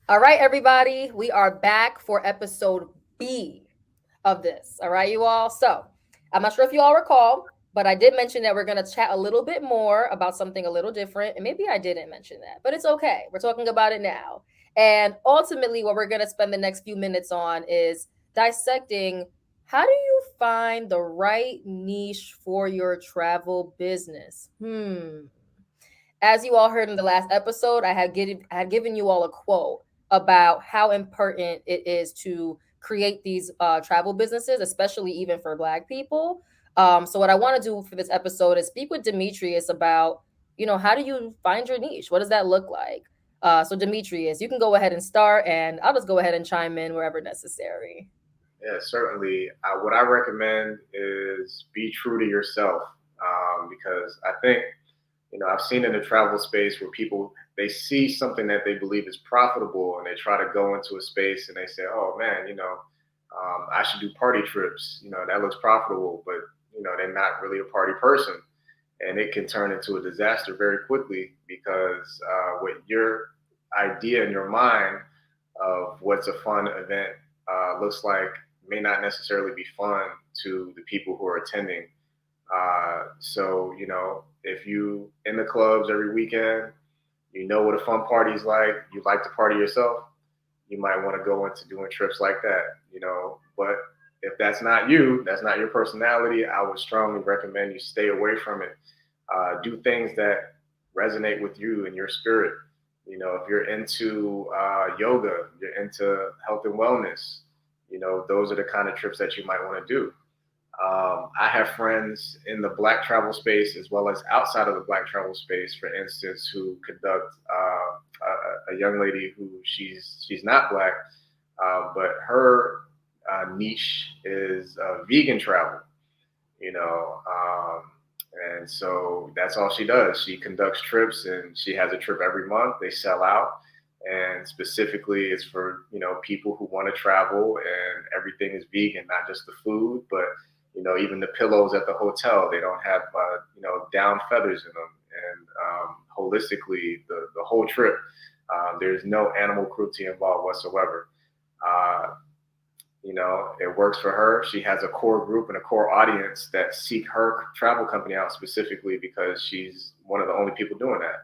All right, everybody, we are back for episode B of this. All right, you all. So, I'm not sure if you all recall, but I did mention that we're going to chat a little bit more about something a little different. And maybe I didn't mention that, but it's okay. We're talking about it now. And ultimately, what we're going to spend the next few minutes on is dissecting how do you find the right niche for your travel business? As you all heard in the last episode, I had given you all a quote about how important it is to create these travel businesses, especially even for Black people. So what I want to do for this episode is speak with Demetrius about, how do you find your niche? What does that look like? So Demetrius, you can go ahead and start, and I'll just go ahead and chime in wherever necessary. Yeah, certainly. What I recommend is be true to yourself, because I think I've seen in the travel space where people they see something that they believe is profitable and they try to go into a space and they say, "Oh man, I should do party trips. That looks profitable," but they're not really a party person, and it can turn into a disaster very quickly because what your idea in your mind of what's a fun event looks like may not necessarily be fun to the people who are attending. So, if you in the clubs every weekend, you know what a fun party is like, you like to party yourself, you might want to go into doing trips like that. But if that's not you, that's not your personality, I would strongly recommend you stay away from it. Do things that resonate with you and your spirit. If you're into yoga, you're into health and wellness, those are the kind of trips that you might want to do. I have friends in the Black travel space as well as outside of the Black travel space, for instance, who conduct a young lady who she's not Black, but her niche is vegan travel. You know, um, and so that's all she does. She conducts trips, and she has a trip every month. They sell out, and specifically, it's for people who want to travel, and everything is vegan, not just the food, but even the pillows at the hotel. They don't have down feathers in them, and holistically, the whole trip, there's no animal cruelty involved whatsoever. Uh, it works for her. She has a core group and a core audience that seek her travel company out specifically because she's one of the only people doing that.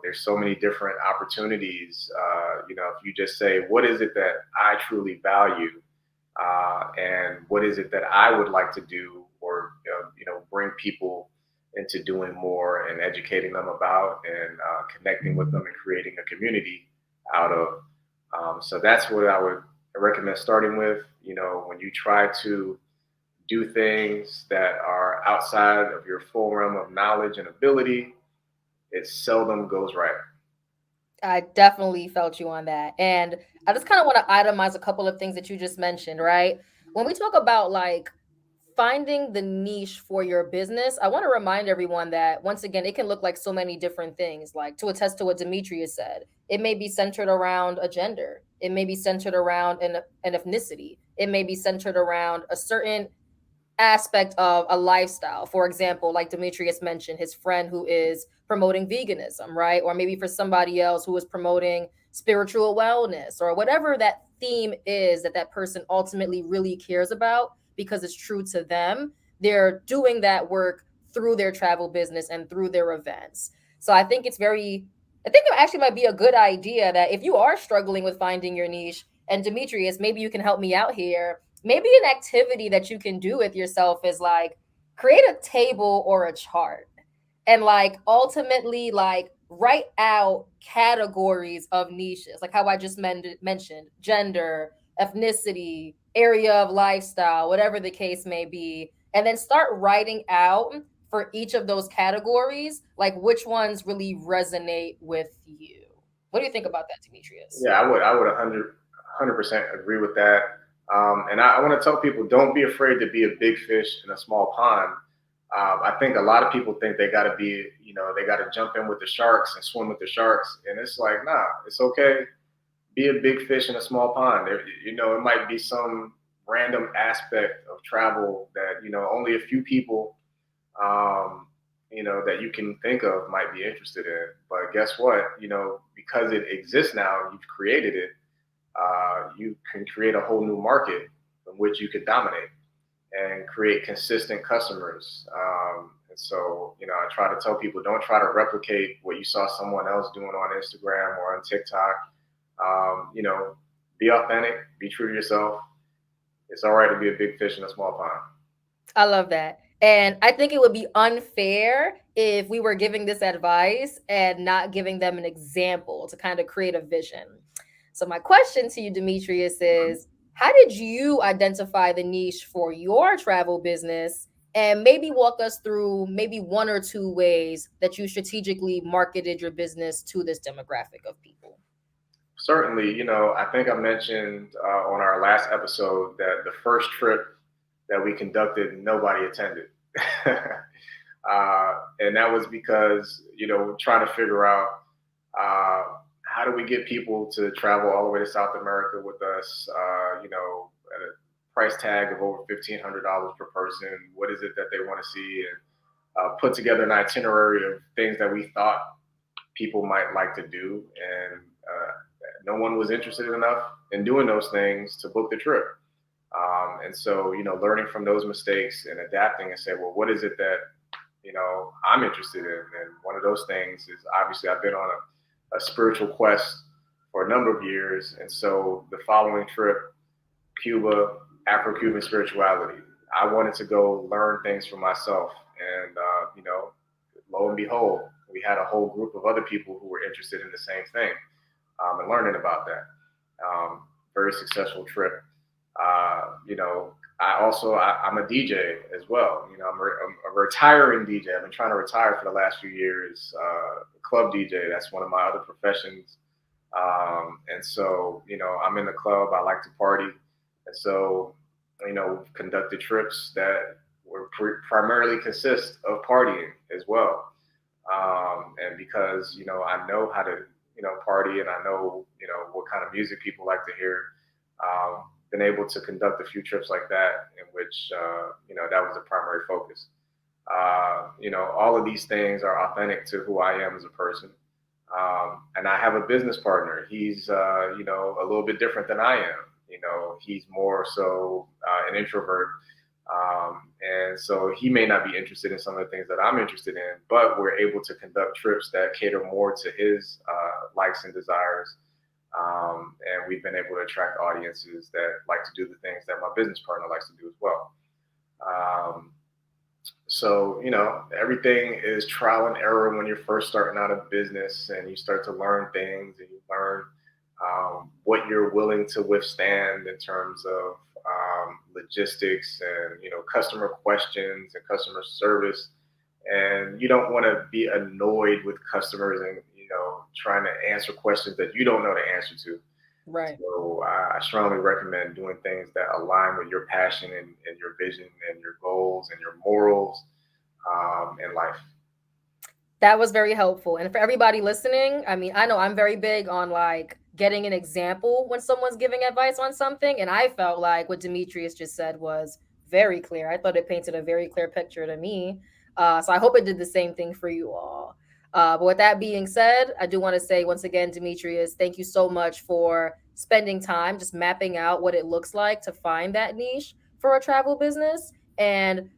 There's so many different opportunities. If you just say, what is it that I truly value, and what is it that I would like to do, or bring people into doing more and educating them about, and connecting with them and creating a community out of. So that's what I would recommend starting with. When you try to do things that are outside of your full realm of knowledge and ability, it seldom goes right. I definitely felt you on that. And I just kind of want to itemize a couple of things that you just mentioned, right? When we talk about like finding the niche for your business, I want to remind everyone that once again, it can look like so many different things. Like to attest to what Demetrius said, it may be centered around a gender, it may be centered around an ethnicity, it may be centered around a certain aspect of a lifestyle. For example, like Demetrius mentioned, his friend who is promoting veganism, right? Or maybe for somebody else who is promoting spiritual wellness or whatever that theme is that that person ultimately really cares about because it's true to them. They're doing that work through their travel business and through their events. So I think it actually might be a good idea that if you are struggling with finding your niche, and Demetrius, maybe you can help me out here, maybe an activity that you can do with yourself is like create a table or a chart and like ultimately like write out categories of niches like how I just mentioned gender, ethnicity, area of lifestyle, whatever the case may be, and then start writing out for each of those categories like which ones really resonate with you. What do you think about that, Demetrius? Yeah, I would 100% agree with that. And I want to tell people, don't be afraid to be a big fish in a small pond. I think a lot of people think they got to be, they got to jump in with the sharks and swim with the sharks, and it's like, nah, it's okay. Be a big fish in a small pond. It might be some random aspect of travel that only a few people, um, that you can think of might be interested in. But guess what? Because it exists now, you've created it. You can create a whole new market in which you could dominate and create consistent customers. And so, I try to tell people, don't try to replicate what you saw someone else doing on Instagram or on TikTok. Be authentic, be true to yourself. It's all right to be a big fish in a small pond. I love that. And I think it would be unfair if we were giving this advice and not giving them an example to kind of create a vision. So, my question to you, Demetrius, is how did you identify the niche for your travel business? And maybe walk us through maybe one or two ways that you strategically marketed your business to this demographic of people. Certainly, I think I mentioned on our last episode that the first trip that we conducted, nobody attended. And that was because, trying to figure out how do we get people to travel all the way to South America with us, at a price tag of over $1,500 per person? What is it that they want to see? And put together an itinerary of things that we thought people might like to do. And no one was interested enough in doing those things to book the trip. And so, learning from those mistakes and adapting and say, well, what is it that, I'm interested in? And one of those things is obviously I've been on a spiritual quest for a number of years. And so the following trip, Cuba, Afro-Cuban spirituality, I wanted to go learn things for myself. And, lo and behold, we had a whole group of other people who were interested in the same thing, and learning about that. Very successful trip. I'm a DJ as well. I'm a retiring DJ. I've been trying to retire for the last few years. Club DJ, that's one of my other professions. And so, I'm in the club. I like to party. And so, conducted trips that were primarily consist of partying as well. And because, I know how to, party, and I know, what kind of music people like to hear. Been able to conduct a few trips like that in which, that was the primary focus. All of these things are authentic to who I am as a person. And I have a business partner. He's, a little bit different than I am. He's more so an introvert. And so he may not be interested in some of the things that I'm interested in, but we're able to conduct trips that cater more to his likes and desires. And we've been able to attract audiences that like to do the things that my business partner likes to do as well. So, everything is trial and error when you're first starting out a business, and you start to learn things, and you learn what you're willing to withstand in terms of logistics and, customer questions and customer service. And you don't want to be annoyed with customers and, trying to answer questions that you don't know the answer to. Right. So I strongly recommend doing things that align with your passion and your vision and your goals and your morals in life. That was very helpful. And for everybody listening, I mean, I know I'm very big on like getting an example when someone's giving advice on something. And I felt like what Demetrius just said was very clear. I thought it painted a very clear picture to me. So I hope it did the same thing for you all. But with that being said, I do want to say once again, Demetrius, thank you so much for spending time just mapping out what it looks like to find that niche for a travel business. And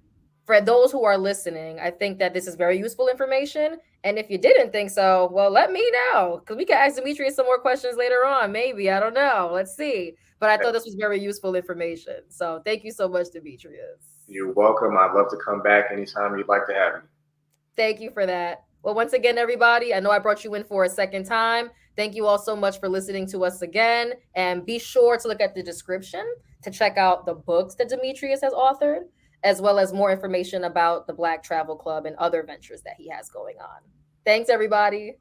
for those who are listening, I think that this is very useful information. And if you didn't think so, well, let me know, because we can ask Demetrius some more questions later on. Maybe. I don't know. Let's see. But I thought this was very useful information. So thank you so much, Demetrius. You're welcome. I'd love to come back anytime you'd like to have me. Thank you for that. Well, once again, everybody, I know I brought you in for a second time. Thank you all so much for listening to us again. And be sure to look at the description to check out the books that Demetrius has authored, as well as more information about the Black Travel Club and other ventures that he has going on. Thanks, everybody.